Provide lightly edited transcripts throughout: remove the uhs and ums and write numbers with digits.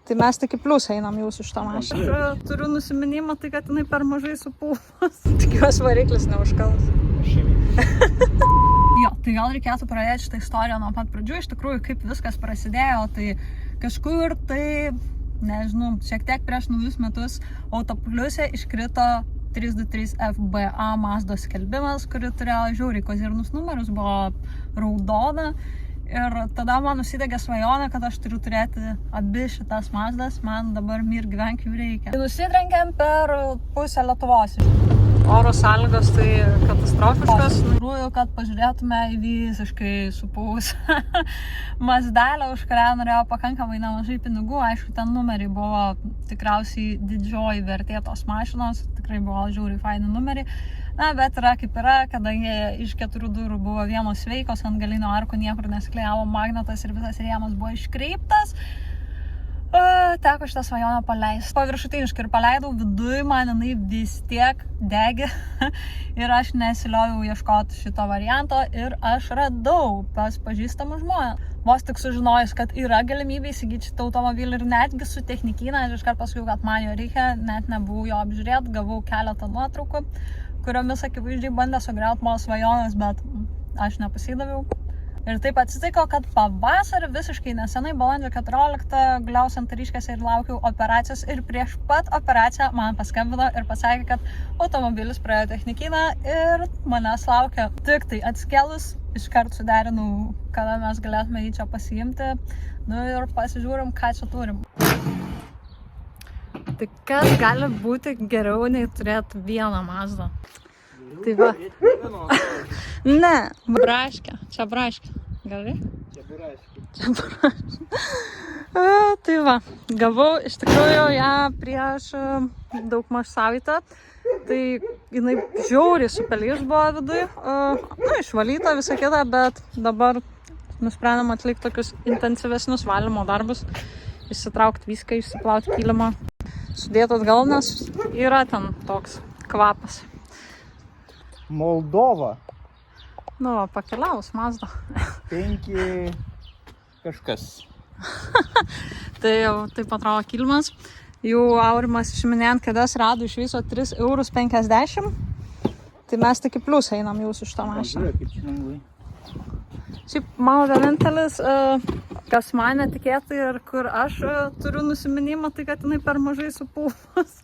Tai mes tik į pliusą einam jūsų šitą mašiną. Aš turiu nusiminimą, tai kad jinai per mažai supūvas. Tikiuosi variklis neužkalas. Jo, tai gal reikėtų pradėti šitą istoriją nuo pat pradžių. Iš tikrųjų, kaip viskas prasidėjo, tai kažkur tai, nežinau, šiek tiek prieš naujus metus Autopliuse iškrito 323 FBA Mazdos skelbimas, kuri turėjo žiauriai kozirnus numerius, buvo raudona. Ir tada man nusidegė svajonė, kad aš turiu turėti abi šitas Mazdas, man dabar mir gyvenk jų reikia. Nusidrenkėm per pusę Lietuvos. Oro sąlygos tai katastrofiškas. Tikrųjų, kad pažiūrėtume į visiškai supūvusią Mazdelę, už kurią norėjau pakankamai nemažai pinigų. Aišku, ten numeriai buvo tikriausiai didžioji vertė tos mašinos, tikrai buvo žiauriai faini numeriai. Na, bet yra kaip yra, kadangi iš 4 durų buvo vienos sveikos, ant galinio arko niekur nesiklijavo magnetas ir visas rėmas buvo iškreiptas. Teko šitą svajonę paleisti. Paviršutiniškai ir paleidau, viduj man jinai vis tiek degė ir aš nesiliojau ieškoti šito varianto ir aš radau pas pažįstamus žmonės. Vos tik sužinojus, kad yra galimybė įsigyti šitą automobilį ir netgi su technikyna, aš iškart pasakiau, kad man jo reikia, net nebuvau jo apžiūrėti, gavau keletą nuotraukų, kuriomis akivaizdžiai bandė sugriauti mano svajonės, bet aš nepasidaviau. Ir taip atsitiko, kad pavasarį visiškai nesenai, balandžio 14, guliau Santariškėse ir laukiau operacijos ir prieš pat operaciją man paskambino ir pasakė, kad automobilis praėjo technikyną ir manęs laukia. Tik tai atsikėlus, iškart suderinau, kada mes galėtume jį čia pasiimti. Nu ir pasižiūrim, ką čia turim. Tai kas gali būti geriau nei turėti vieną Mazdą? Tai va. Ne, braškė. Čia braškė. Gali? Čia braškė. Čia braškė. Tai va, gavau iš tikrųjų ją prieš daugmaž savaitę. Tai jinai žiauriai supelys buvo viduj. Išvalyta visą kitą, bet dabar nusprendėm atlikti tokius intensyvesnius valymo darbus. Išsitraukti viską, išsiplauti kilimą. Sudėti atgal, nes yra ten toks kvapas. Moldova. Nu, pakeliaus Mazda. 5 kažkas. Tai jau taip atrodo kilimas. Jau Aurimas išminėjant, kad jas rado iš viso 3,50 €. Tai mes tik į pliusą einam jūsų šitą mašiną. Šiaip mano vienintelis, kas man netikėtai ir kur aš turiu nusiminimą, tai kad jinai per mažai supūvas.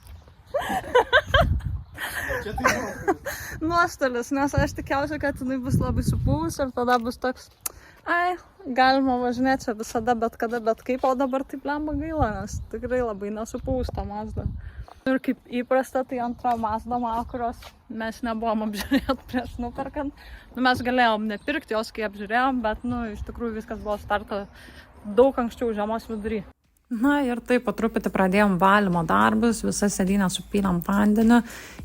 Nuostolis, nes aš tikiausiu, kad jinai bus labai supūvus ir tada bus toks, galima važinėti čia visada, bet kada, bet kaip, o dabar taip lemba gaila, nes tikrai labai nesupūvus tą Mazdą. Ir kaip įprasta, tai antra Mazda mano, kurios mes nebuvom apžiūrėti prieš nuperkant. Nu, mes galėjom nepirkti jos, kai apžiūrėjom, bet iš tikrųjų viskas buvo starta daug anksčiau žiemos vidury. Na ir taip po truputį pradėjom valymo darbus, visą sėdynę supylėm vandeniu,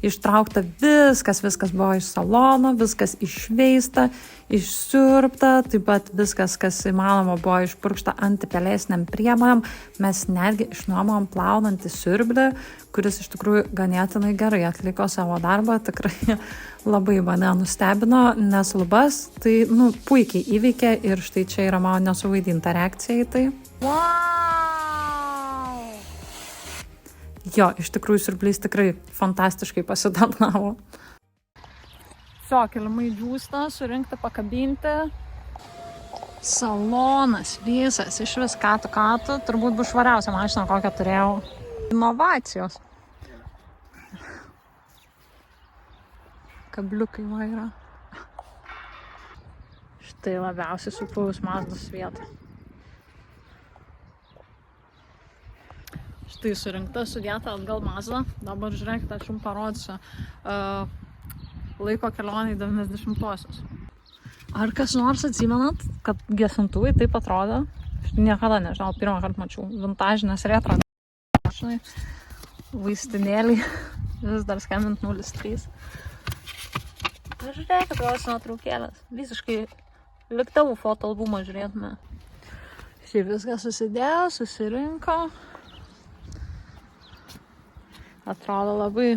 ištraukta viskas buvo iš salono, viskas išveista, išsiurbta, taip pat viskas, kas įmanoma, buvo išpurkšta antipelėsiniam priemonėm. Mes netgi išnuomojom plaunantį siurblį, kuris iš tikrųjų ganėtinai gerai atliko savo darbą, tikrai labai mane nustebino, nes lubas tai puikiai įveikė ir štai čia yra mano nesuvaidinta reakcija į tai. Jo, iš tikrųjų siurblys tikrai fantastiškai pasitarnavo. Kilimai džiūsta, surinkti, pakabinti. Salonas visas, iš vis katų, turbūt bus švariausia mašina, kokią turėjau. Inovacijos. Kabliukai va yra. Štai labiausiai supūvus Mazdos vietą. Štai surinkta, sudėta atgal Mazda. Dabar žiūrėkite, aš jums parodysiu laiko kelionį 90-osios. Ar kas nors atsimenat, kad gesintuvai taip atrodo? Aš niekada nežinau, pirmą kartą mačiau. Vintažinės retro mašinai, vaistinėliai, vis dar skambint 03. Žiūrėkit, kokios nuotraukėlės. Visiškai lėktuvų fotoalbumą žiūrėtume. Šiaip viskas susidėjo, susirinko. Atrodo labai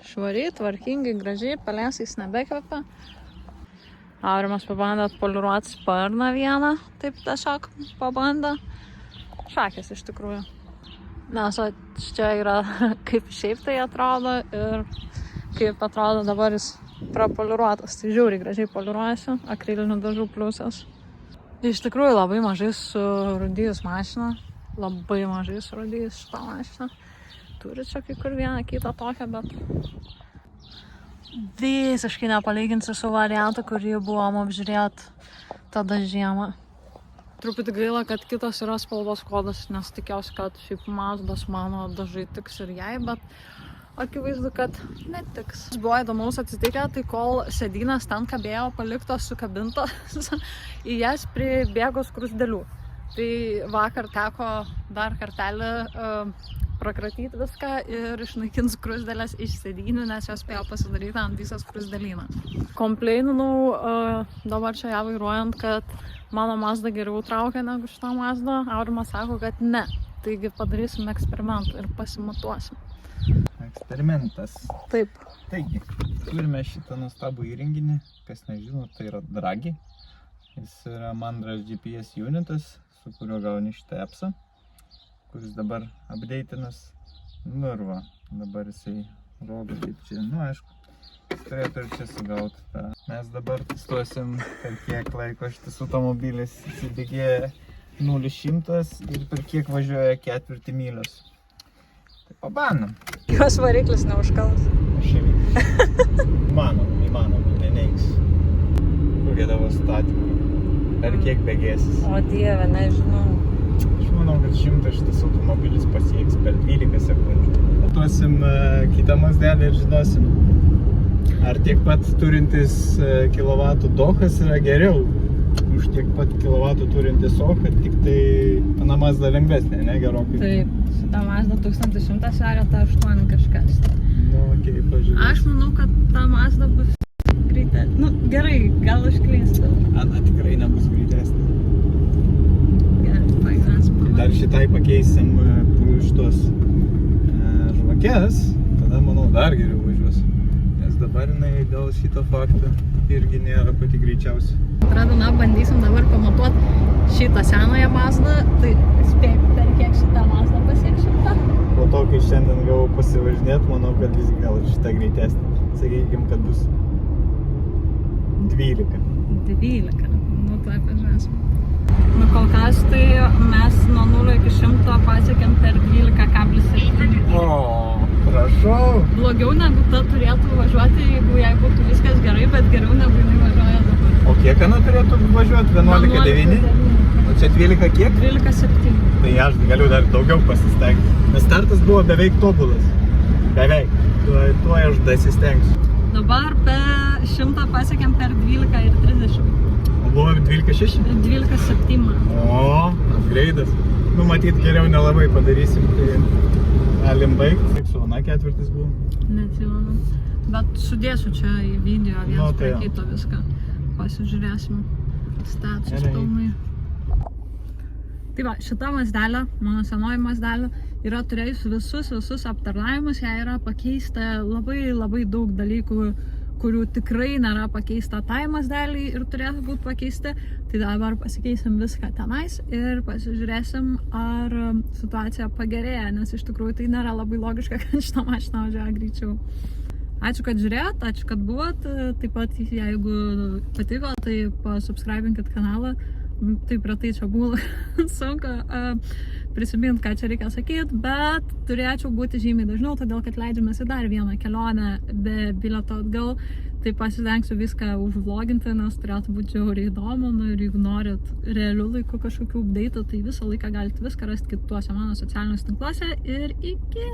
švariai, tvarkingai, gražiai, pelėsiais nebekvepia. Aurimas pabandė atpoliruoti sparną vieną, taip tiesiog pabandė. Šakės iš tikrųjų. Nes čia yra kaip šiaip tai atrodo ir kaip atrodo dabar jis prapoliruotas. Tai žiūri, gražiai poliruojasi, akrilinių dažų pliusas. Iš tikrųjų labai mažai surūdijus mašiną, labai mažai surūdijus šitą mašiną. Turi čia kai kur vieną kitą tokią, bet visiškai nepalyginsiu su variantu, kurį buvom apžiūrėt tada žiemą. Truputį gaila, kad kitas yra spalvos kodas, nes tikiausi, kad šiaip Mazdos mano dažai tiks ir jai, bet akivaizdu, kad netiks. Buvo įdomaus atsitikę, tai kol sėdynės ten kabėjo paliktos sukabintos, į jas pribėgo skruzdėlių. Tai vakar teko dar kartelį prakratyti viską ir išnaikinti skruzdėlės iš sėdynių, nes jos spėjo pasidaryti ant visą skruzdėlyną. Komplaininau dabar čia ją vairuojant, kad mano Mazda geriau traukia negu šitą Mazdą. Aurimas sako, kad ne. Taigi padarysim eksperimentą ir pasimatuosim. Eksperimentas. Taip. Taigi, turime šitą nuostabų įrenginį. Kas nežino, tai yra Dragi. Jis yra Mandras GPS unitas, su kuriuo gauni šitą appsą, kuris dabar updateinas. Nu ir va, dabar jisai rodo kaip čia, nu aišku, jis turėtų ir čia sugauti tą. Mes dabar testuosim, per kiek laiko šitas automobilis įsibėgėja 0-100 ir per kiek važiuoja 4 mylios. Tai pabandom. Jos variklis neužkals. Įmanoma, neneiks. Kokie tavo statymai? Per kiek bėgėsis? O Dieve, nežinau. Aš manau, kad 100 šitas automobilis pasieks per 12 sekundžių. Matuosim kitą Mazdelį ir žinosim, ar tiek pat turintis kilovatų dohas yra geriau už tiek pat kilovatų turintis sohą, tik tai ana Mazda lengvesnė, ne gerokai? Taip, šitą Mazda 1100 sveria ta 8 kažkas. Nu, okei, pažiūrėsim. Aš manau, kad ta Mazda bus greitesnė. Nu, gerai, gal užklystu. Ana tikrai nebus greitesnė. Gerai, pagyvensim. Dar šitai pakeisim šitos žvakės, tada manau dar geriau važiuos. Nes dabar jinai dėl šito fakto irgi nėra pati greičiausia. Pradame, bandysim dabar pamatuoti šitą senąją Mazdą. Tai spėk, per kiek šitą Mazdą pasieks šitą? Po to, kai šiandien gavau pasivažinėti, manau, kad vis gal šitą greitesnė. Sakykim, kad bus 12. 12. Nu, tai pažiūrėsim. Nu, kol kas tai mes nuo 0 iki 100 pasiekėm per 12,7. O, prašau. Blogiau negu ta turėtų važiuoti, jeigu jai būtų viskas gerai, bet geriau negu jinai važiuoja dabar. O kiek ana turėtų važiuoti? 11,9? O čia 12 kiek? 12,7. Tai aš galiu dar daugiau pasistengti. Nes startas buvo beveik tobulas. Beveik. Tuo aš dasistengsiu. Dabar per 100 pasiekėm per 12,30. O buvo 12,6? 12,7. O, upgrade'as. Nu, matyt, geriau nelabai padarysim, tai galim baigti. Kaip su ana ketvirtis buvo? Neatsimenu. Bet sudėsiu čia į video vienas tai prie kito viską. Pasižiūrėsim status pilnai. Tai va, šita Mazdelė, mano senoji Mazdelė, yra turėjus visus aptarnavimus. Jai yra pakeista labai daug dalykų, kurių tikrai nėra pakeista tai Mazdelį ir turėtų būti pakeisti. Tai dabar pasikeisim viską tenais ir pasižiūrėsim, ar situacija pagerėja, nes iš tikrųjų tai nėra labai logiška, kad šitą mašiną važiuoja greičiau. Ačiū, kad žiūrėjot, ačiū, kad buvot. Taip pat, jeigu patiko, tai pasubscribinkit kanalą. Taip retai čia buvo sunku prisiminti, ką čia reikia sakyti, bet turėčiau būti žymiai dažniau, todėl kad leidžiamės į dar vieną kelionę be bilieto atgal. Tai pasistengsiu viską užvloginti, nes turėtų būti žiauriai įdomu. Nu, ir jeigu norit realiu laiku kažkokių update'ų, tai visą laiką galite viską rasti kituose mano socialiniuose tinkluose. Ir iki!